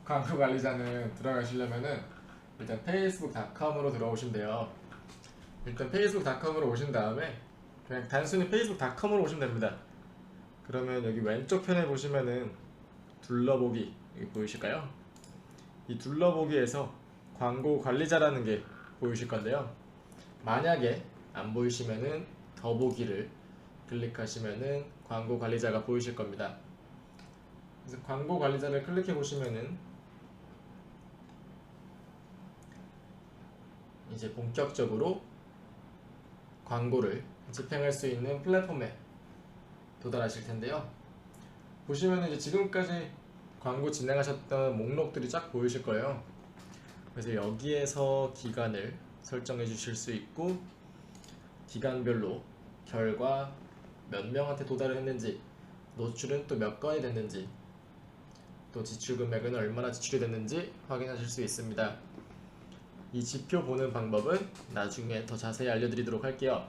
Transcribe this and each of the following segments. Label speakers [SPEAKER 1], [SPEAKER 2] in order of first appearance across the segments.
[SPEAKER 1] 광고 관리자는 들어가시려면은 일단 페이스북닷컴으로 들어오시면 돼요. 일단 페이스북닷컴으로 오신 다음에 그냥 단순히 페이스북닷컴으로 오시면 됩니다. 그러면 여기 왼쪽 편에 보시면은 둘러보기 여기 보이실까요? 이 둘러보기에서 광고 관리자라는 게 보이실 건데요. 만약에 안 보이시면은 더보기를 클릭하시면은 광고 관리자가 보이실 겁니다. 그래서 광고 관리자를 클릭해 보시면은 이제 본격적으로 광고를 집행할 수 있는 플랫폼에 도달하실 텐데요. 보시면 이제 지금까지 광고 진행하셨던 목록들이 쫙 보이실 거예요. 그래서 여기에서 기간을 설정해 주실 수 있고, 기간별로 결과 몇 명한테 도달을 했는지, 노출은 또 몇 건이 됐는지, 또 지출 금액은 얼마나 지출이 됐는지 확인하실 수 있습니다. 이 지표 보는 방법은 나중에 더 자세히 알려드리도록 할게요.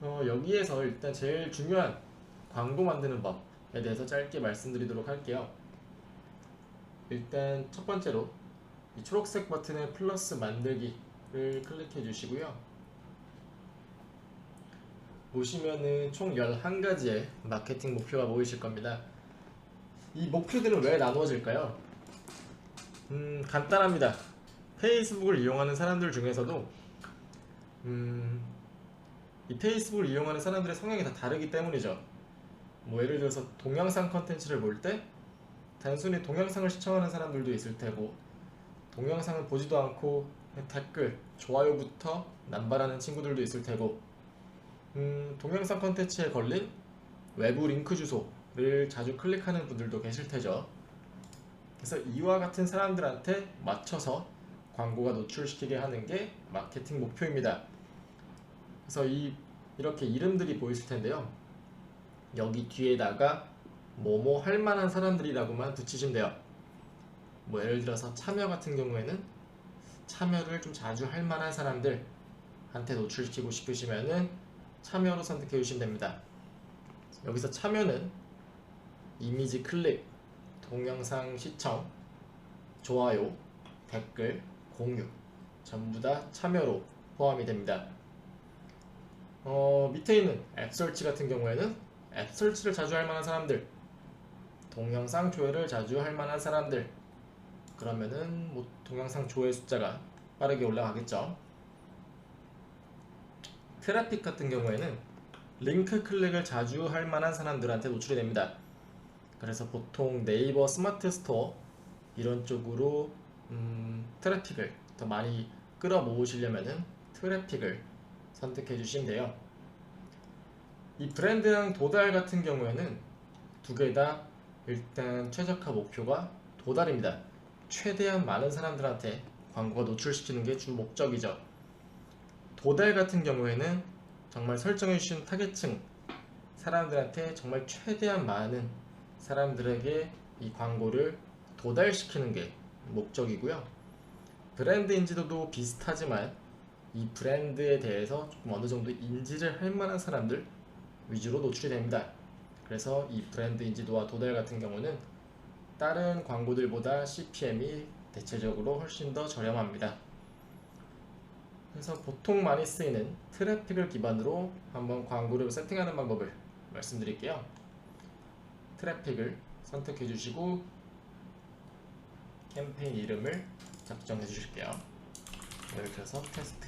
[SPEAKER 1] 여기에서 일단 제일 중요한 광고 만드는 법에 대해서 짧게 말씀드리도록 할게요. 일단 첫 번째로 이 초록색 버튼의 플러스 만들기를 클릭해 주시고요. 보시면은 총 11가지의 마케팅 목표가 보이실 겁니다. 이 목표들은 왜 나누어질까요? 간단합니다. 페이스북을 이용하는 사람들 중에서도 이 페이스북을 이용하는 사람들의 성향이 다 다르기 때문이죠. 뭐 예를 들어서 동영상 컨텐츠를 볼 때 단순히 동영상을 시청하는 사람들도 있을 테고, 동영상을 보지도 않고 댓글, 좋아요부터 남발하는 친구들도 있을 테고, 동영상 컨텐츠에 걸린 외부 링크 주소를 자주 클릭하는 분들도 계실 테죠. 그래서 이와 같은 사람들한테 맞춰서 광고가 노출시키게 하는 게 마케팅 목표입니다. 그래서 이렇게 이름들이 보이실 텐데요. 여기 뒤에다가 뭐뭐 할 만한 사람들이라고만 붙이시면 돼요. 뭐 예를 들어서 참여 같은 경우에는 참여를 좀 자주 할 만한 사람들한테 노출시키고 싶으시면은 참여로 선택해 주시면 됩니다. 여기서 참여는 이미지 클릭, 동영상 시청, 좋아요, 댓글, 공유 전부 다 참여로 포함이 됩니다. 밑에 있는 앱 설치 같은 경우에는 앱 설치를 자주 할 만한 사람들, 동영상 조회를 자주 할 만한 사람들, 그러면은 뭐 동영상 조회 숫자가 빠르게 올라가겠죠. 트래픽 같은 경우에는 링크 클릭을 자주 할 만한 사람들한테 노출이 됩니다. 그래서 보통 네이버 스마트 스토어 이런 쪽으로 트래픽을 더 많이 끌어모으시려면은 트래픽을 선택해 주시면 돼요. 이 브랜드랑 도달 같은 경우에는 두 개 다 일단 최적화 목표가 도달입니다. 최대한 많은 사람들한테 광고가 노출시키는 게 주 목적이죠. 도달 같은 경우에는 정말 설정해 주신 타겟층 사람들한테 정말 최대한 많은 사람들에게 이 광고를 도달시키는 게 목적이고요. 브랜드 인지도도 비슷하지만 이 브랜드에 대해서 조금 어느 정도 인지를 할 만한 사람들 위주로 노출이 됩니다. 그래서 이 브랜드 인지도와 도달 같은 경우는 다른 광고들보다 CPM이 대체적으로 훨씬 더 저렴합니다. 그래서 보통 많이 쓰이는 트래픽을 기반으로 한번 광고를 세팅하는 방법을 말씀드릴게요. 트래픽을 선택해 주시고 캠페인 이름을 작성해 주실게요. 예를 들어서 테스트.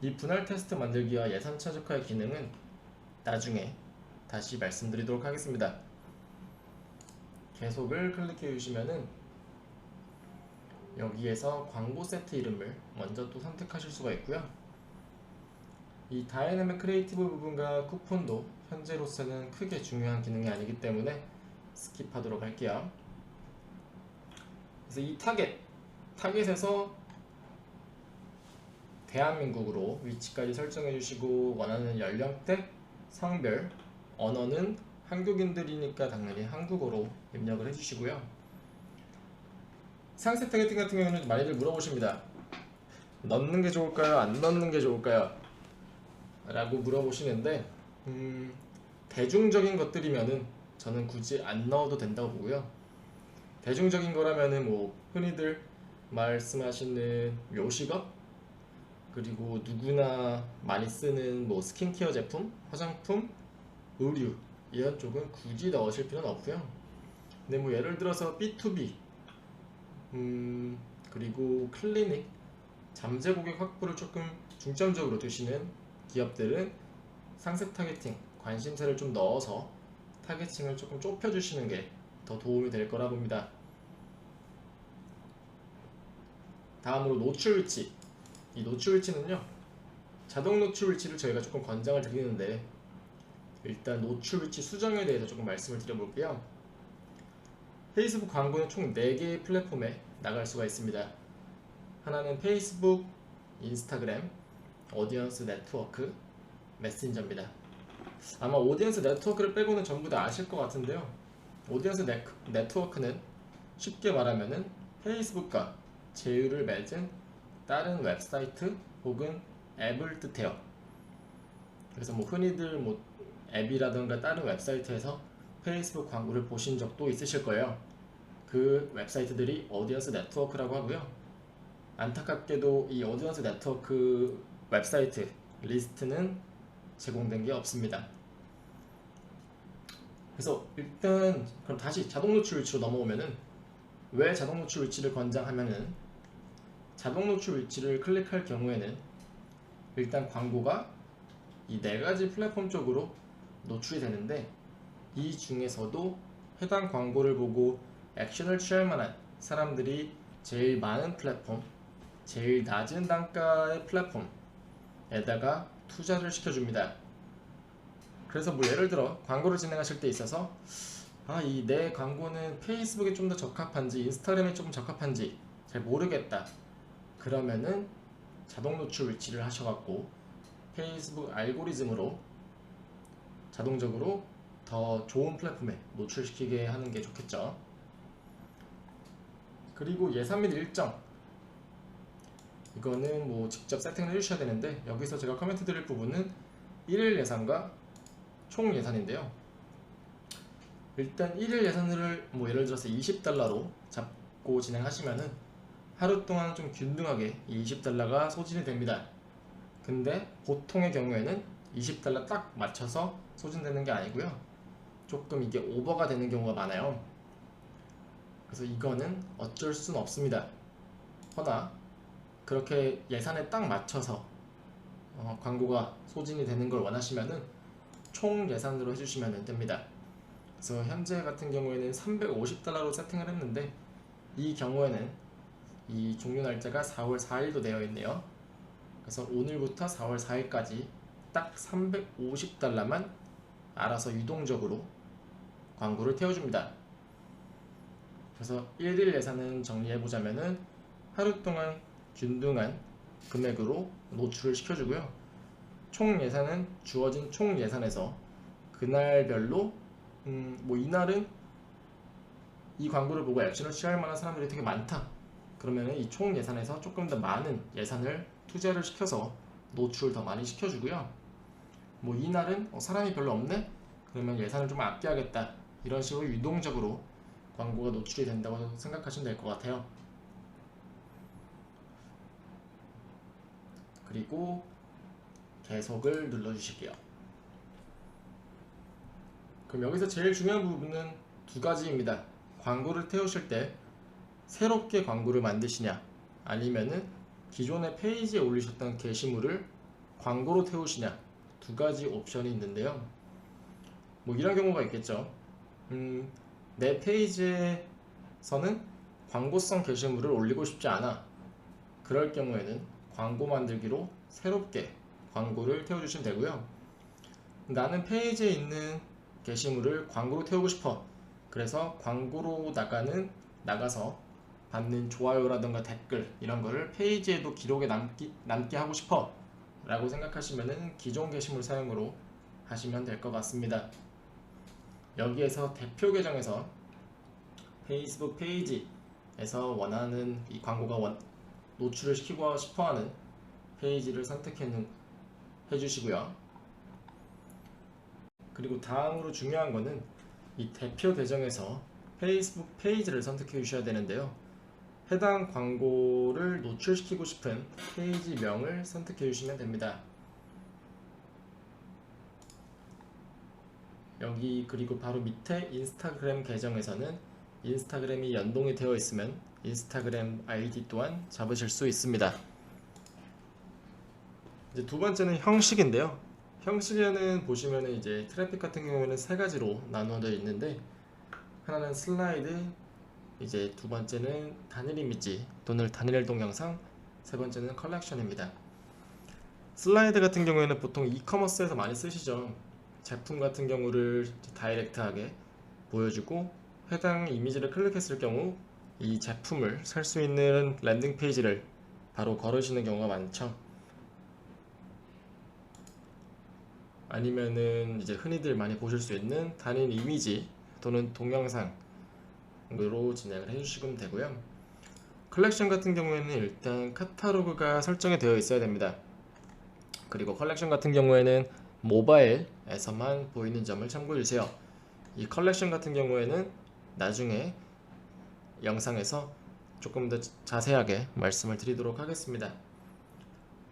[SPEAKER 1] 이 분할 테스트 만들기와 예산 최적화의 기능은 나중에 다시 말씀드리도록 하겠습니다. 계속을 클릭해 주시면은 여기에서 광고 세트 이름을 먼저 또 선택하실 수가 있고요. 이 다이내믹 크리에이티브 부분과 쿠폰도 현재로서는 크게 중요한 기능이 아니기 때문에 스킵하도록 할게요. 그래서 이 타겟에서 대한민국으로 위치까지 설정해 주시고, 원하는 연령대, 성별, 언어는 한국인들이니까 당연히 한국어로 입력을 해주시고요. 상세 타겟팅 같은 경우는 많이들 물어보십니다. 넣는 게 좋을까요? 안 넣는 게 좋을까요? 라고 물어보시는데 대중적인 것들이면은 저는 굳이 안 넣어도 된다고 보고요. 대중적인 거라면은 뭐 흔히들 말씀하시는 요식업, 그리고 누구나 많이 쓰는 뭐 스킨케어 제품, 화장품, 의류 이런 쪽은 굳이 넣으실 필요는 없고요. 근데 뭐 예를 들어서 B2B, 그리고 클리닉, 잠재 고객 확보를 조금 중점적으로 두시는 기업들은 상세 타겟팅, 관심사를 좀 넣어서 타겟팅을 조금 좁혀주시는 게 더 도움이 될 거라 봅니다. 다음으로 노출 위치. 이 노출 위치는요, 자동 노출 위치를 저희가 조금 권장을 드리는데, 일단 노출 위치 수정에 대해서 조금 말씀을 드려볼게요. 페이스북 광고는 총 4개의 플랫폼에 나갈 수가 있습니다. 하나는 페이스북, 인스타그램, 오디언스 네트워크, 메신저입니다. 아마 오디언스 네트워크를 빼고는 전부 다 아실 것 같은데요. 오디언스 네트워크는 쉽게 말하면은 페이스북과 제휴를 맺은 다른 웹사이트 혹은 앱을 뜻해요. 그래서 뭐 흔히들 뭐 앱이라든가 다른 웹사이트에서 페이스북 광고를 보신 적도 있으실 거예요. 그 웹사이트들이 오디언스 네트워크라고 하고요. 안타깝게도 이 오디언스 네트워크 웹사이트 리스트는 제공된 게 없습니다. 그래서 일단 그럼 다시 자동 노출 위치로 넘어오면은, 왜 자동 노출 위치를 권장하면은, 자동 노출 위치를 클릭할 경우에는 일단 광고가 이 4가지 플랫폼 쪽으로 노출이 되는데, 이 중에서도 해당 광고를 보고 액션을 취할 만한 사람들이 제일 많은 플랫폼, 제일 낮은 단가의 플랫폼에다가 투자를 시켜줍니다. 그래서 뭐 예를 들어 광고를 진행하실 때 있어서 이 내 광고는 페이스북에 좀 더 적합한지 인스타그램에 조금 적합한지 잘 모르겠다, 그러면은 자동 노출 위치를 하셔갖고 페이스북 알고리즘으로 자동적으로 더 좋은 플랫폼에 노출시키게 하는 게 좋겠죠. 그리고 예산 및 일정, 이거는 뭐 직접 세팅을 해주셔야 되는데, 여기서 제가 코멘트 드릴 부분은 1일 예산과 총 예산인데요. 일단 1일 예산을 뭐 예를 들어서 $20로 잡고 진행하시면은 하루 동안 좀 균등하게 이 $20가 소진이 됩니다. 근데 보통의 경우에는 $20 딱 맞춰서 소진되는 게 아니고요, 조금 이게 오버가 되는 경우가 많아요. 그래서 이거는 어쩔 수는 없습니다. 허나 그렇게 예산에 딱 맞춰서 광고가 소진이 되는 걸 원하시면은 총 예산으로 해주시면 됩니다. 그래서 현재 같은 경우에는 $350로 세팅을 했는데, 이 경우에는 이 종료 날짜가 4월 4일도 되어 있네요. 그래서 오늘부터 4월 4일까지 딱 $350만 알아서 유동적으로 광고를 태워줍니다. 그래서 1일 예산은 정리해보자면은 하루 동안 균등한 금액으로 노출을 시켜주고요. 총 예산은 주어진 총 예산에서 그날별로 뭐 이날은 이 광고를 보고 액션을 취할 만한 사람들이 되게 많다, 그러면은 이 총 예산에서 조금 더 많은 예산을 투자를 시켜서 노출을 더 많이 시켜주고요. 뭐 이날은 사람이 별로 없네, 그러면 예산을 좀 아껴야겠다, 이런 식으로 유동적으로 광고가 노출이 된다고 생각하시면 될 것 같아요. 그리고 계속을 눌러주실게요. 그럼 여기서 제일 중요한 부분은 2가지입니다. 광고를 태우실 때 새롭게 광고를 만드시냐, 아니면은 기존의 페이지에 올리셨던 게시물을 광고로 태우시냐, 2가지 옵션이 있는데요. 뭐 이런 경우가 있겠죠. 내 페이지에서는 광고성 게시물을 올리고 싶지 않아. 그럴 경우에는 광고 만들기로 새롭게 광고를 태워주시면 되고요. 나는 페이지에 있는 게시물을 광고로 태우고 싶어. 그래서 광고로 나가서 받는 좋아요라든가 댓글 이런 거를 페이지에도 기록에 남게 하고 싶어 라고 생각하시면은 기존 게시물 사용으로 하시면 될 것 같습니다. 여기에서 대표 계정에서 페이스북 페이지에서 원하는 이 광고가 노출을 시키고 싶어하는 페이지를 해주시고요. 그리고 다음으로 중요한 거는 이 대표 계정에서 페이스북 페이지를 선택해 주셔야 되는데요. 해당 광고를 노출시키고 싶은 페이지명을 선택해 주시면 됩니다. 여기 그리고 바로 밑에 인스타그램 계정에서는 인스타그램이 연동이 되어 있으면 인스타그램 아이디 또한 잡으실 수 있습니다. 이제 두 번째는 형식인데요. 형식에는 보시면은 이제 트래픽 같은 경우에는 세 가지로 나누어져 있는데, 하나는 슬라이드, 이제 두 번째는 단일 이미지 또는 단일 동영상, 세 번째는 컬렉션입니다. 슬라이드 같은 경우에는 보통 이커머스에서 많이 쓰시죠. 제품 같은 경우를 다이렉트하게 보여주고 해당 이미지를 클릭했을 경우 이 제품을 살 수 있는 랜딩 페이지를 바로 걸으시는 경우가 많죠. 아니면은 이제 흔히들 많이 보실 수 있는 단일 이미지 또는 동영상으로 진행을 해주시면 되고요. 컬렉션 같은 경우에는 일단 카탈로그가 설정이 되어 있어야 됩니다. 그리고 컬렉션 같은 경우에는 모바일에서만 보이는 점을 참고해 주세요. 이 컬렉션 같은 경우에는 나중에 영상에서 조금 더 자세하게 말씀을 드리도록 하겠습니다.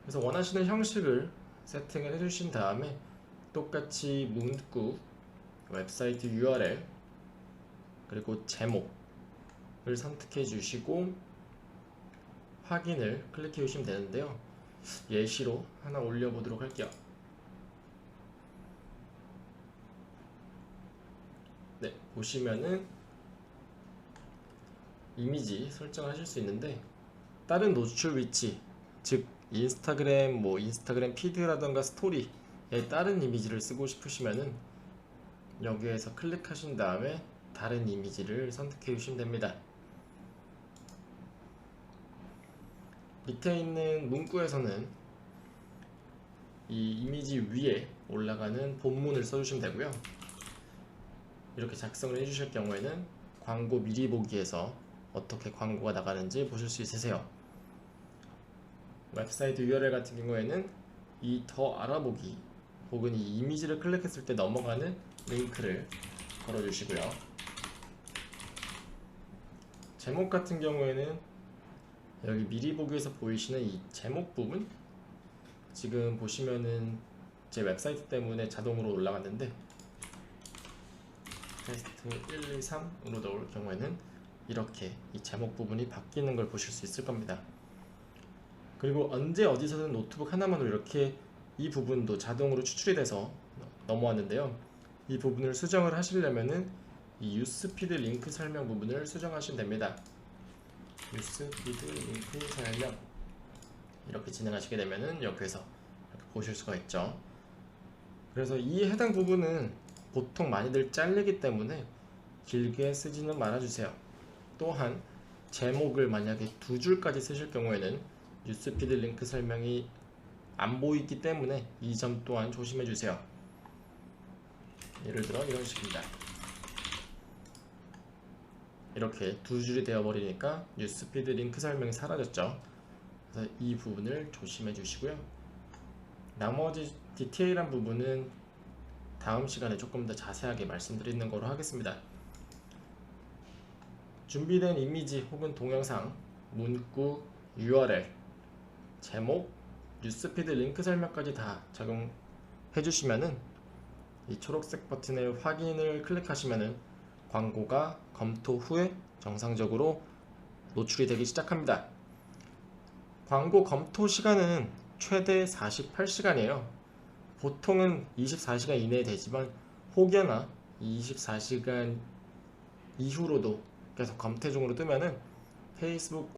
[SPEAKER 1] 그래서 원하시는 형식을 세팅을 해주신 다음에 똑같이 문구, 웹사이트 URL, 그리고 제목을 선택해 주시고 확인을 클릭해 주시면 되는데요. 예시로 하나 올려보도록 할게요. 네, 보시면은 이미지 설정을 하실 수 있는데, 다른 노출 위치, 즉 인스타그램 인스타그램 피드라던가 스토리에 다른 이미지를 쓰고 싶으시면은 여기에서 클릭하신 다음에 다른 이미지를 선택해 주시면 됩니다. 밑에 있는 문구에서는 이 이미지 위에 올라가는 본문을 써주시면 되고요. 이렇게 작성을 해주실 경우에는 광고 미리 보기에서 어떻게 광고가 나가는지 보실 수 있으세요. 웹사이트 URL 같은 경우에는 이 더 알아보기 혹은 이 이미지를 클릭했을 때 넘어가는 링크를 걸어주시고요. 제목 같은 경우에는 여기 미리 보기에서 보이시는 이 제목 부분, 지금 보시면은 제 웹사이트 때문에 자동으로 올라갔는데 테스트 1, 2, 3으로 넣을 경우에는 이렇게 이 제목 부분이 바뀌는 걸 보실 수 있을 겁니다. 그리고 언제 어디서든 노트북 하나만으로 이렇게 이 부분도 자동으로 추출이 돼서 넘어왔는데요. 이 부분을 수정을 하시려면은 이 뉴스피드 링크 설명 부분을 수정하시면 됩니다. 뉴스피드 링크 설명, 이렇게 진행하시게 되면은 여기에서 이렇게 보실 수가 있죠. 그래서 이 해당 부분은 보통 많이들 잘리기 때문에 길게 쓰지는 말아주세요. 또한 제목을 만약에 두 줄까지 쓰실 경우에는 뉴스피드 링크 설명이 안 보이기 때문에 이 점 또한 조심해 주세요. 예를 들어 이런 식입니다. 이렇게 두 줄이 되어버리니까 뉴스피드 링크 설명이 사라졌죠. 그래서 이 부분을 조심해 주시고요. 나머지 디테일한 부분은 다음 시간에 조금 더 자세하게 말씀드리는 거로 하겠습니다. 준비된 이미지 혹은 동영상, 문구, URL, 제목, 뉴스피드 링크 설명까지 다 적용해 주시면은 이 초록색 버튼의 확인을 클릭하시면은 광고가 검토 후에 정상적으로 노출이 되기 시작합니다. 광고 검토 시간은 최대 48시간이에요. 보통은 24시간 이내에 되지만 혹여나 24시간 이후로도 계속 검토 중으로 뜨면은 페이스북